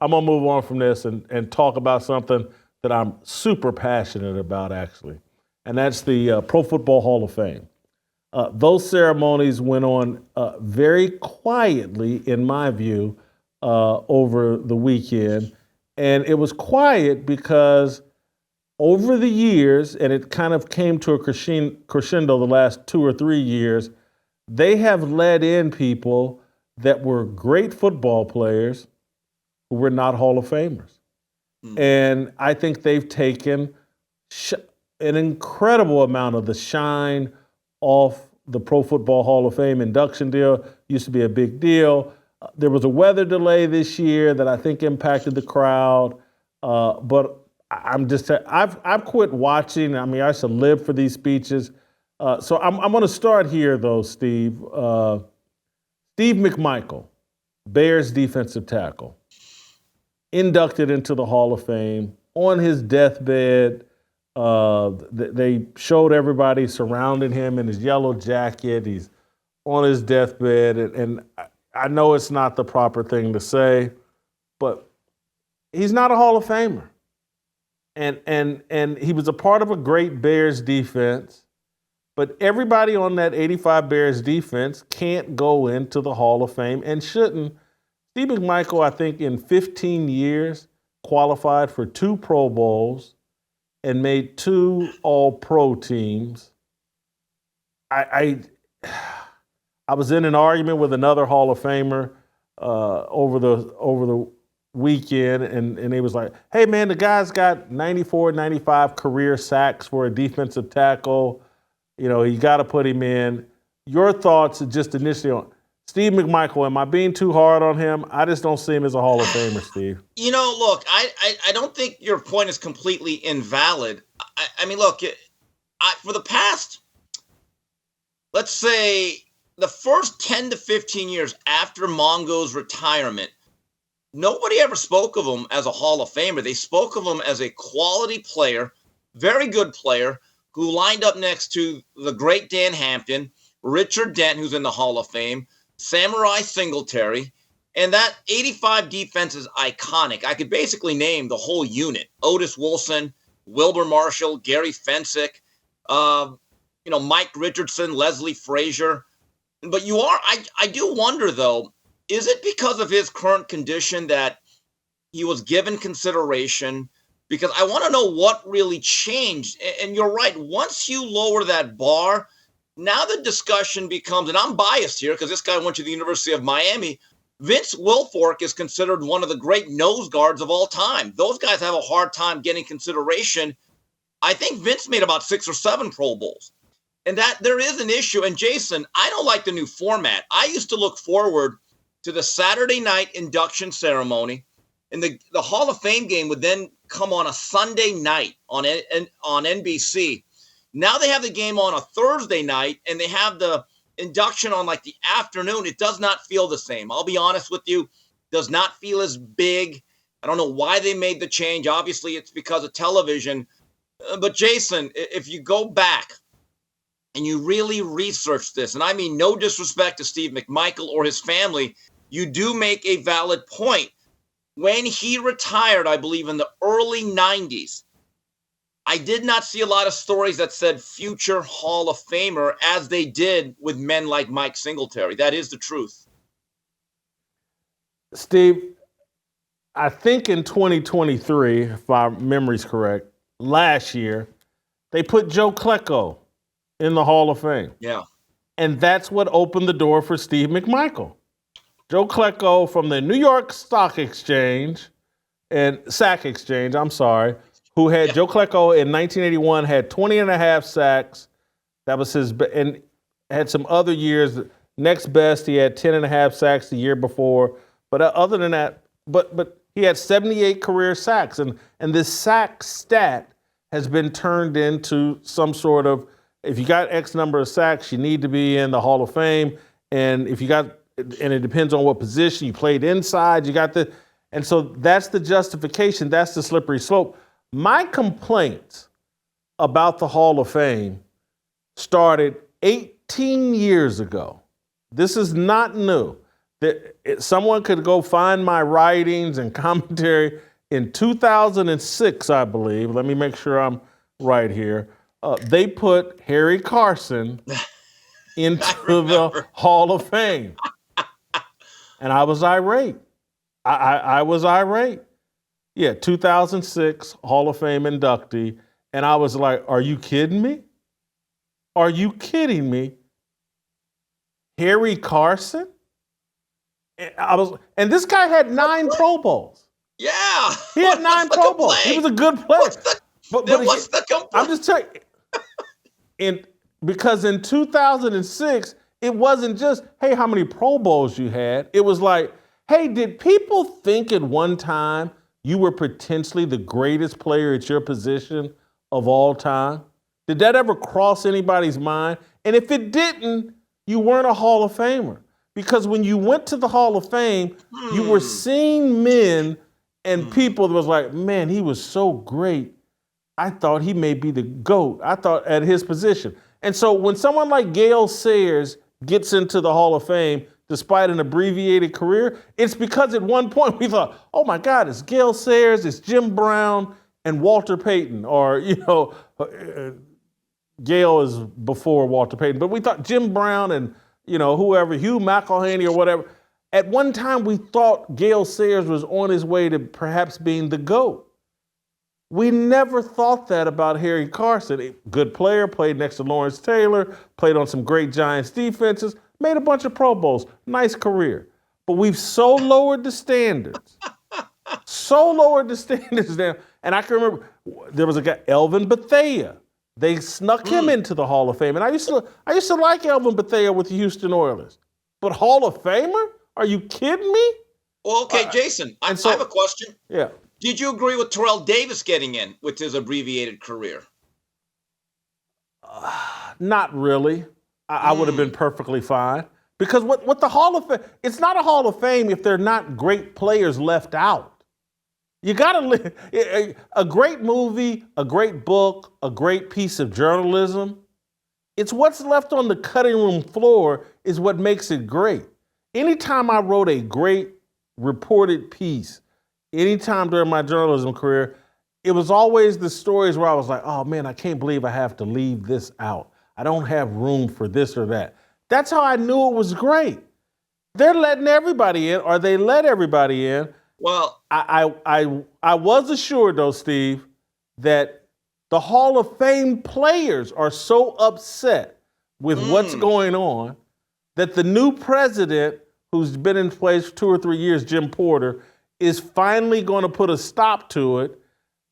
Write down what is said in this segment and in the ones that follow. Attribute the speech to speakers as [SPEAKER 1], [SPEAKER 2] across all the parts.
[SPEAKER 1] I'm going to move on from this and talk about something that I'm super passionate about, actually, and that's the Pro Football Hall of Fame. Those ceremonies went on very quietly, in my view, over the weekend. And it was quiet because over the years, and it kind of came to a crescendo the last 2 or 3 years, they have let in people that were great football players who were not Hall of Famers. And I think they've taken an incredible amount of the shine off the Pro Football Hall of Fame induction deal. Used to be a big deal. There was a weather delay this year that I think impacted the crowd. But I've quit watching. I mean, I used to live for these speeches. So I'm going to start here, though, Steve. Steve McMichael, Bears defensive tackle, inducted into the Hall of Fame on his deathbed. They showed everybody surrounding him in his yellow jacket. He's on his deathbed, and I know it's not the proper thing to say, but he's not a Hall of Famer. And he was a part of a great Bears defense, but everybody on that 85 Bears defense can't go into the Hall of Fame and shouldn't. Steve McMichael, I think, in 15 years, qualified for 2 Pro Bowls and made 2 All-Pro teams. I was in an argument with another Hall of Famer over the weekend, and he was like, hey, man, the guy's got 94, 95 career sacks for a defensive tackle. You know, you got to put him in. Your thoughts just initially on Steve McMichael, am I being too hard on him? I just don't see him as a Hall of Famer, Steve.
[SPEAKER 2] You know, look, I don't think your point is completely invalid. I mean, look, for the past, let's say, the first 10 to 15 years after Mongo's retirement, nobody ever spoke of him as a Hall of Famer. They spoke of him as a quality player, very good player, who lined up next to the great Dan Hampton, Richard Dent, who's in the Hall of Fame, Samurai Singletary, and that 85 defense is iconic. I could basically name the whole unit: Otis Wilson, Wilbur Marshall, Gary Fensick, Mike Richardson, Leslie Frazier. But I do wonder, though, is it because of his current condition that he was given consideration? Because I want to know what really changed. And you're right, once you lower that bar, now the discussion becomes, and I'm biased here because this guy went to the University of Miami, Vince Wilfork is considered one of the great nose guards of all time. Those guys have a hard time getting consideration. I think Vince made about 6 or 7 Pro Bowls. And that there is an issue. And Jason, I don't like the new format. I used to look forward to the Saturday night induction ceremony, and the Hall of Fame game would then come on a Sunday night on NBC. Now they have the game on a Thursday night, and they have the induction on like the afternoon. It does not feel the same. I'll be honest with you, does not feel as big. I don't know why they made the change. Obviously, it's because of television. But Jason, if you go back and you really research this, and I mean no disrespect to Steve McMichael or his family, you do make a valid point. When he retired, I believe in the early 90s, I did not see a lot of stories that said future Hall of Famer as they did with men like Mike Singletary. That is the truth.
[SPEAKER 1] Steve, I think in 2023, if my memory's correct, last year, they put Joe Klecko in the Hall of Fame.
[SPEAKER 2] Yeah.
[SPEAKER 1] And that's what opened the door for Steve McMichael. Joe Klecko from the New York Stock Exchange and Sack Exchange, who had Joe Klecko in 1981, had 20 and a half sacks. That was his, and had some other years. Next best, he had 10 and a half sacks the year before. But other than that, but he had 78 career sacks. And this sack stat has been turned into some sort of, if you got X number of sacks, you need to be in the Hall of Fame. And if you got, and it depends on what position you played inside, and so that's the justification. That's the slippery slope. My complaints about the Hall of Fame started 18 years ago. This is not new. Someone could go find my writings and commentary in 2006, I believe. Let me make sure I'm right here. They put Harry Carson into the Hall of Fame. And I was irate. I was irate. Yeah, 2006 Hall of Fame inductee. And I was like, are you kidding me? Are you kidding me? Harry Carson? And this guy had 9 Pro Bowls.
[SPEAKER 2] Yeah.
[SPEAKER 1] He had 9 Pro Bowls. He was a good player.
[SPEAKER 2] What's the complaint?
[SPEAKER 1] I'm just telling you. Because in 2006, it wasn't just, hey, how many Pro Bowls you had? It was like, hey, did people think at one time you were potentially the greatest player at your position of all time? Did that ever cross anybody's mind? And if it didn't, you weren't a Hall of Famer. Because when you went to the Hall of Fame, you were seeing men and people that was like, man, he was so great. I thought he may be the GOAT. I thought at his position. And so when someone like Gale Sayers gets into the Hall of Fame, despite an abbreviated career, it's because at one point we thought, oh my God, it's Gale Sayers, it's Jim Brown, and Walter Payton. Or, Gale is before Walter Payton. But we thought Jim Brown and whoever, Hugh McElhaney or whatever. At one time, we thought Gale Sayers was on his way to perhaps being the GOAT. We never thought that about Harry Carson. A good player, played next to Lawrence Taylor, played on some great Giants defenses, made a bunch of Pro Bowls. Nice career. But we've so lowered the standards. Down. And I can remember there was a guy, Elvin Bethea. They snuck him into the Hall of Fame. And I used to like Elvin Bethea with the Houston Oilers. But Hall of Famer? Are you kidding me?
[SPEAKER 2] Well, okay, Jason, I have a question.
[SPEAKER 1] Yeah.
[SPEAKER 2] Did you agree with Terrell Davis getting in with his abbreviated career?
[SPEAKER 1] Not really. I would have been perfectly fine. Because what the Hall of Fame, it's not a Hall of Fame if they're not great players left out. You gotta a great movie, a great book, a great piece of journalism. It's what's left on the cutting room floor is what makes it great. Anytime I wrote a great reported piece, anytime during my journalism career, it was always the stories where I was like, oh man, I can't believe I have to leave this out. I don't have room for this or that. That's how I knew it was great. They're letting everybody in, or they let everybody in.
[SPEAKER 2] Well,
[SPEAKER 1] I was assured, though, Steve, that the Hall of Fame players are so upset with what's going on that the new president, who's been in place for 2 or 3 years, Jim Porter, is finally going to put a stop to it.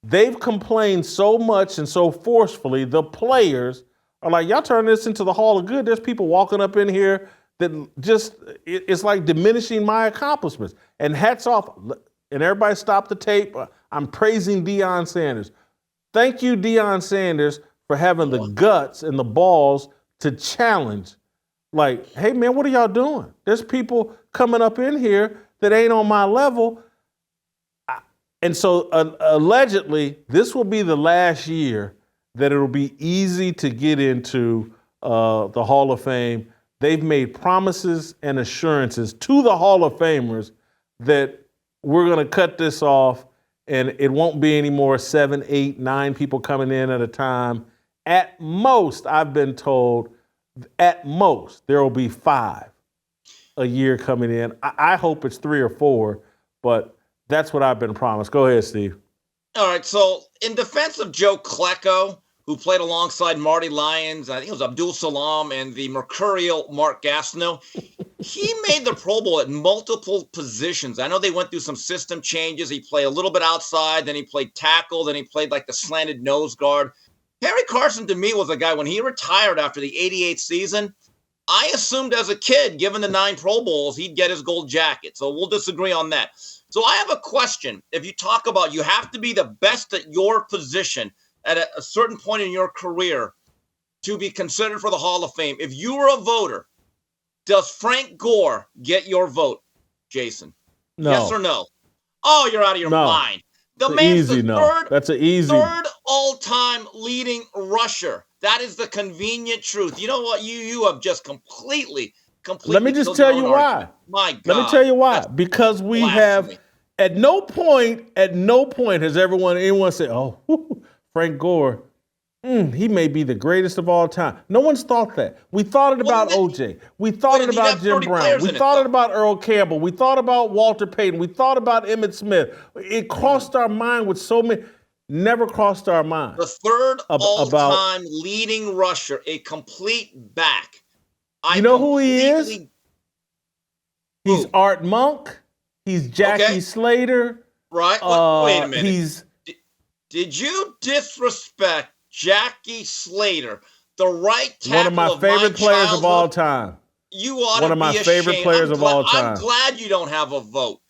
[SPEAKER 1] They've complained so much and so forcefully, the players are like, y'all turn this into the Hall of Good. There's people walking up in here that just, it's like diminishing my accomplishments. And hats off, and everybody stop the tape. I'm praising Deion Sanders. Thank you, Deion Sanders, for having the guts and the balls to challenge. Like, hey man, what are y'all doing? There's people coming up in here that ain't on my level. And so allegedly, this will be the last year that it'll be easy to get into the Hall of Fame. They've made promises and assurances to the Hall of Famers that we're going to cut this off and it won't be any more 7, 8, 9 people coming in at a time. At most, I've been told, at most, there will be 5 a year coming in. I hope it's 3 or 4, but that's what I've been promised. Go ahead, Steve.
[SPEAKER 2] All right, so in defense of Joe Klecko, who played alongside Marty Lyons, I think it was Abdul Salam, and the mercurial Mark Gastineau, he made the Pro Bowl at multiple positions. I know they went through some system changes. He played a little bit outside, then he played tackle, then he played like the slanted nose guard. Harry Carson, to me, was a guy, when he retired after the 88 season, I assumed as a kid, given the 9 Pro Bowls, he'd get his gold jacket. So we'll disagree on that. So I have a question. If you talk about you have to be the best at your position at a certain point in your career to be considered for the Hall of Fame, if you were a voter, does Frank Gore get your vote, Jason?
[SPEAKER 1] No.
[SPEAKER 2] Yes or no? Oh, you're out of your mind. The man's the third all-time leading rusher. That is the convenient truth. You know what? You have just completely completely.
[SPEAKER 1] Let me just tell you why.
[SPEAKER 2] My God.
[SPEAKER 1] Let me tell you why. Because we have, at no point has anyone said, "Oh, Frank Gore, he may be the greatest of all time." No one's thought that. We thought it about OJ. We thought it about Jim Brown. We thought it about Earl Campbell. We thought about Walter Payton. We thought about Emmitt Smith. It crossed our mind with so many. Never crossed our mind.
[SPEAKER 2] The third all-time leading rusher, a complete back.
[SPEAKER 1] You know who he is? He's Art Monk. He's Jackie Slater.
[SPEAKER 2] Right. Wait a minute. Did you disrespect Jackie Slater, the right tackle
[SPEAKER 1] one of my favorite players of all time?
[SPEAKER 2] You ought to be ashamed.
[SPEAKER 1] One of my favorite players of all time.
[SPEAKER 2] I'm glad you don't have a vote.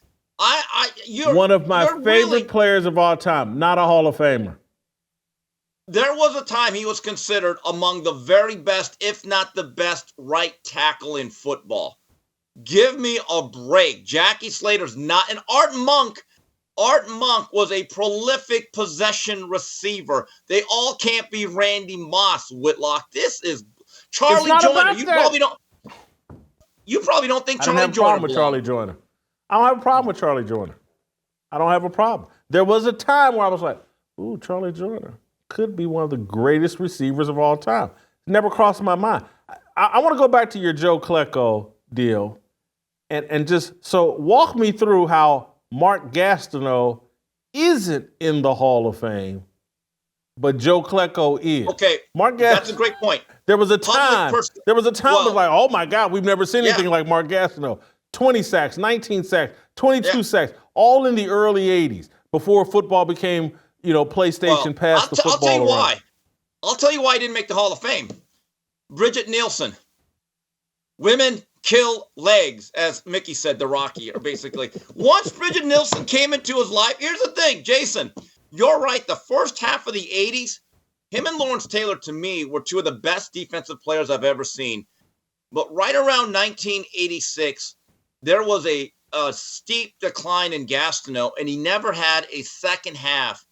[SPEAKER 1] One of my favorite players of all time, not a Hall of Famer.
[SPEAKER 2] There was a time he was considered among the very best, if not the best, right tackle in football. Give me a break. Jackie Slater's not. And Art Monk was a prolific possession receiver. They all can't be Randy Moss, Whitlock. This is Charlie Joyner. You probably don't think Charlie Joyner belongs.
[SPEAKER 1] I don't have a problem with Charlie Joyner. I don't have a problem. There was a time where I was like, ooh, Charlie Joyner could be one of the greatest receivers of all time. It never crossed my mind. I want to go back to your Joe Klecko deal and just, so walk me through how Mark Gastineau isn't in the Hall of Fame, but Joe Klecko is.
[SPEAKER 2] Okay, that's a great point.
[SPEAKER 1] There was a time it was like, oh my God, we've never seen anything like Mark Gastineau. 20 sacks, 19 sacks, 22 sacks, all in the early 80s, before football became, PlayStation passed the football
[SPEAKER 2] I'll tell you
[SPEAKER 1] around.
[SPEAKER 2] why. I'll tell you why he didn't make the Hall of Fame. Bridget Nielsen. Women kill legs, as Mickey said to Rocky, or basically. Once Bridget Nielsen came into his life, here's the thing, Jason, you're right. The first half of the 80s, him and Lawrence Taylor, to me, were two of the best defensive players I've ever seen. But right around 1986, there was a steep decline in Gastineau, and he never had a second half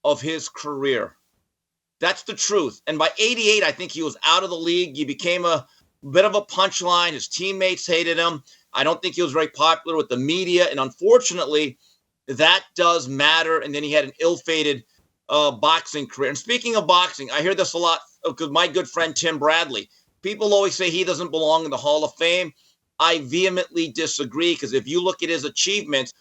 [SPEAKER 2] of his career. That's the truth. And by 88, I think he was out of the league. He became a bit of a punchline. His teammates hated him. I don't think he was very popular with the media. And unfortunately, that does matter. And then he had an ill-fated boxing career. And speaking of boxing, I hear this a lot because my good friend Tim Bradley, people always say he doesn't belong in the Hall of Fame. I vehemently disagree, because if you look at his achievements,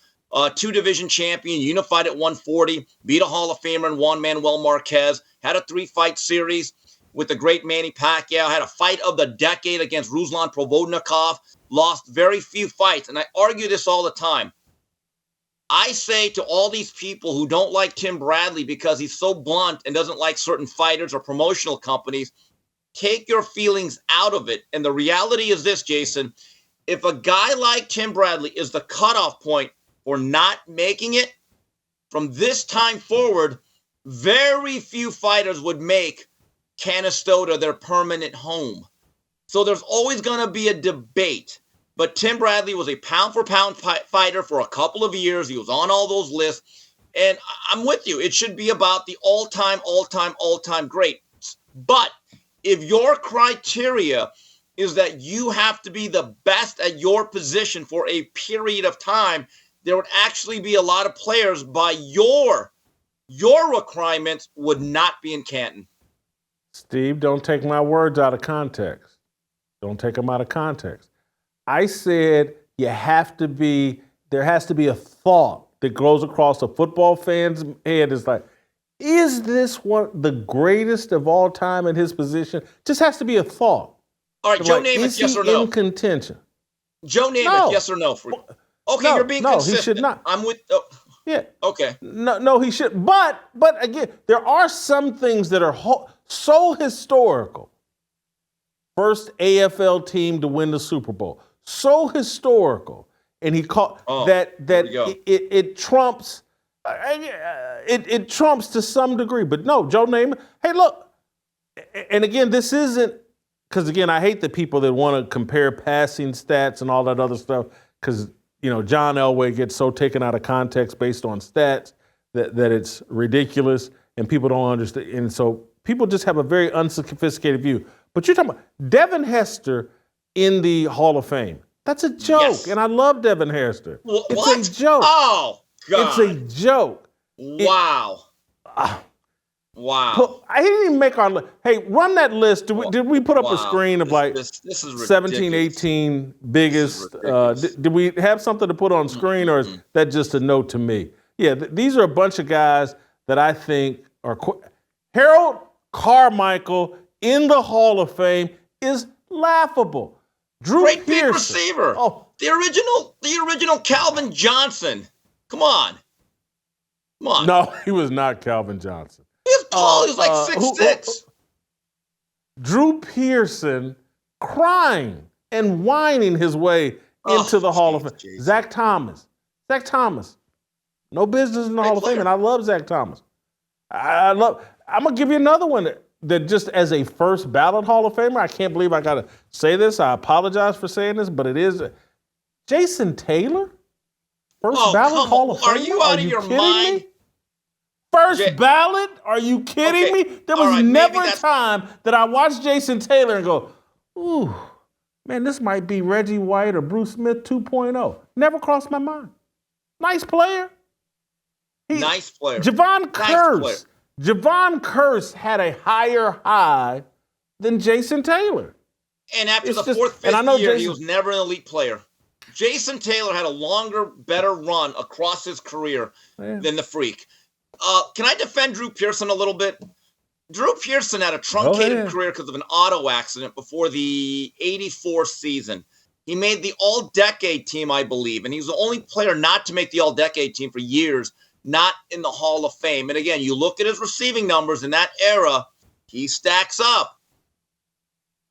[SPEAKER 2] two-division champion, unified at 140, beat a Hall of Famer in Juan Manuel Marquez, had a 3-fight series with the great Manny Pacquiao, had a fight of the decade against Ruslan Provodnikov, lost very few fights. And I argue this all the time. I say to all these people who don't like Tim Bradley because he's so blunt and doesn't like certain fighters or promotional companies, take your feelings out of it. And the reality is this, Jason. If a guy like Tim Bradley is the cutoff point for not making it, from this time forward, very few fighters would make Canastota their permanent home. So there's always going to be a debate. But Tim Bradley was a pound-for-pound fighter for a couple of years. He was on all those lists. And I'm with you. It should be about the all-time greats. But if your criteria is that you have to be the best at your position for a period of time, there would actually be a lot of players by your requirements would not be in Canton.
[SPEAKER 1] Steve, don't take my words out of context. Don't take them out of context. I said there has to be a thought that goes across a football fan's head. It's like, is this one the greatest of all time in his position? Just has to be a thought.
[SPEAKER 2] All right, Joe Namath, yes or no?
[SPEAKER 1] In contention.
[SPEAKER 2] Joe Namath, yes or no? Okay, you're being consistent.
[SPEAKER 1] No, he should not.
[SPEAKER 2] I'm with.
[SPEAKER 1] Yeah.
[SPEAKER 2] Okay.
[SPEAKER 1] No, he should. But again, there are some things that are so historical. First AFL team to win the Super Bowl. So historical, and he called that it trumps. It trumps to some degree. But no, Joe Namath. Hey, look. And again, this isn't. Because, again, I hate the people that want to compare passing stats and all that other stuff, because, John Elway gets so taken out of context based on stats that it's ridiculous and people don't understand. And so people just have a very unsophisticated view. But you're talking about Devin Hester in the Hall of Fame. That's a joke,
[SPEAKER 2] Yes.
[SPEAKER 1] and I love Devin Hairston.
[SPEAKER 2] What?
[SPEAKER 1] It's a joke.
[SPEAKER 2] Oh, God.
[SPEAKER 1] It's a joke.
[SPEAKER 2] Wow. Wow.
[SPEAKER 1] I didn't even make our list. Hey, run that list. Did we put up a screen of
[SPEAKER 2] this is
[SPEAKER 1] 17, 18 biggest? Did we have something to put on screen, or is that just a note to me? Yeah, these are a bunch of guys that I think are. Harold Carmichael in the Hall of Fame is laughable. Drew
[SPEAKER 2] Great big
[SPEAKER 1] Pearson.
[SPEAKER 2] receiver.
[SPEAKER 1] Oh,
[SPEAKER 2] the original Calvin Johnson. Come on.
[SPEAKER 1] No, he was not Calvin Johnson.
[SPEAKER 2] He was tall. He was like 6'6".
[SPEAKER 1] Drew Pearson crying and whining his way into the Hall of Fame.
[SPEAKER 2] Jason.
[SPEAKER 1] Zach Thomas. No business in the Hall of Fame, and I love Zach Thomas. I'm going to give you another one that just as a first ballot Hall of Famer, I can't believe I got to say this. I apologize for saying this, but it is Jason Taylor. First ballot Hall of Famer?
[SPEAKER 2] Are you out of your mind?
[SPEAKER 1] Me? First ballot? Are you kidding me? There was never a time that I watched Jason Taylor and go, ooh, man, this might be Reggie White or Bruce Smith 2.0. Never crossed my mind. Nice player.
[SPEAKER 2] Nice player.
[SPEAKER 1] Javon Curse. Javon Curse had a higher high than Jason Taylor.
[SPEAKER 2] And after the fourth, fifth year, he was never an elite player. Jason Taylor had a longer, better run across his career than the Freak. Can I defend Drew Pearson a little bit? Drew Pearson had a truncated career because of an auto accident before the 84 season. He made the all-decade team, I believe, and he was the only player not to make the all-decade team for years, not in the Hall of Fame. And again, you look at his receiving numbers in that era, he stacks up.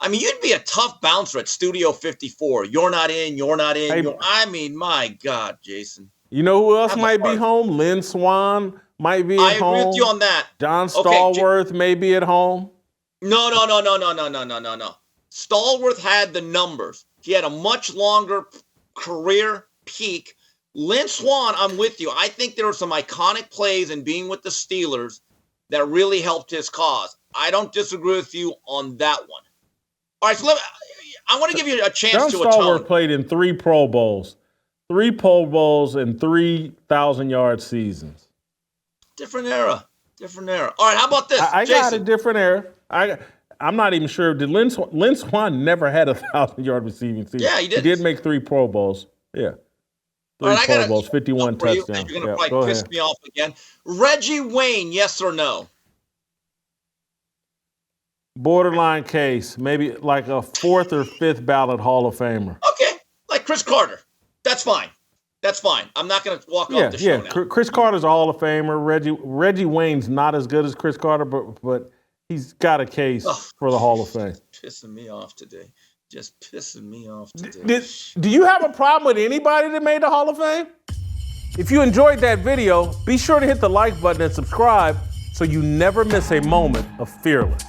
[SPEAKER 2] I mean, you'd be a tough bouncer at Studio 54. You're not in. I mean, my God, Jason.
[SPEAKER 1] You know who else might be home? Lynn Swann might be at home.
[SPEAKER 2] I agree with you on that.
[SPEAKER 1] John Stallworth may be at home.
[SPEAKER 2] No. Stallworth had the numbers. He had a much longer career peak. Lynn Swann, I'm with you. I think there were some iconic plays in being with the Steelers that really helped his cause. I don't disagree with you on that one. All right, so I want to give you a chance to atone.
[SPEAKER 1] John Stallworth played in 3 Pro Bowls. 3 Pro Bowls and 3,000-yard seasons.
[SPEAKER 2] Different era. All right, how about this?
[SPEAKER 1] I got a different era. I'm not even sure. Did Lynn Swann never had a 1,000-yard receiving season?
[SPEAKER 2] Yeah, he did.
[SPEAKER 1] He did make 3 Pro Bowls. Yeah. 3 Pro Bowls, 51 touchdowns.
[SPEAKER 2] You're going to probably piss me off again. Reggie Wayne, yes or no?
[SPEAKER 1] Borderline case. Maybe like a 4th or 5th ballot Hall of Famer.
[SPEAKER 2] Okay, like Chris Carter. That's fine. I'm not going to walk off the show now.
[SPEAKER 1] Chris Carter's a Hall of Famer. Reggie Wayne's not as good as Chris Carter, but he's got a case for the Hall of Fame.
[SPEAKER 2] Pissing me off today. Just pissing me off today.
[SPEAKER 1] Do you have a problem with anybody that made the Hall of Fame? If you enjoyed that video, be sure to hit the like button and subscribe so you never miss a moment of Fearless.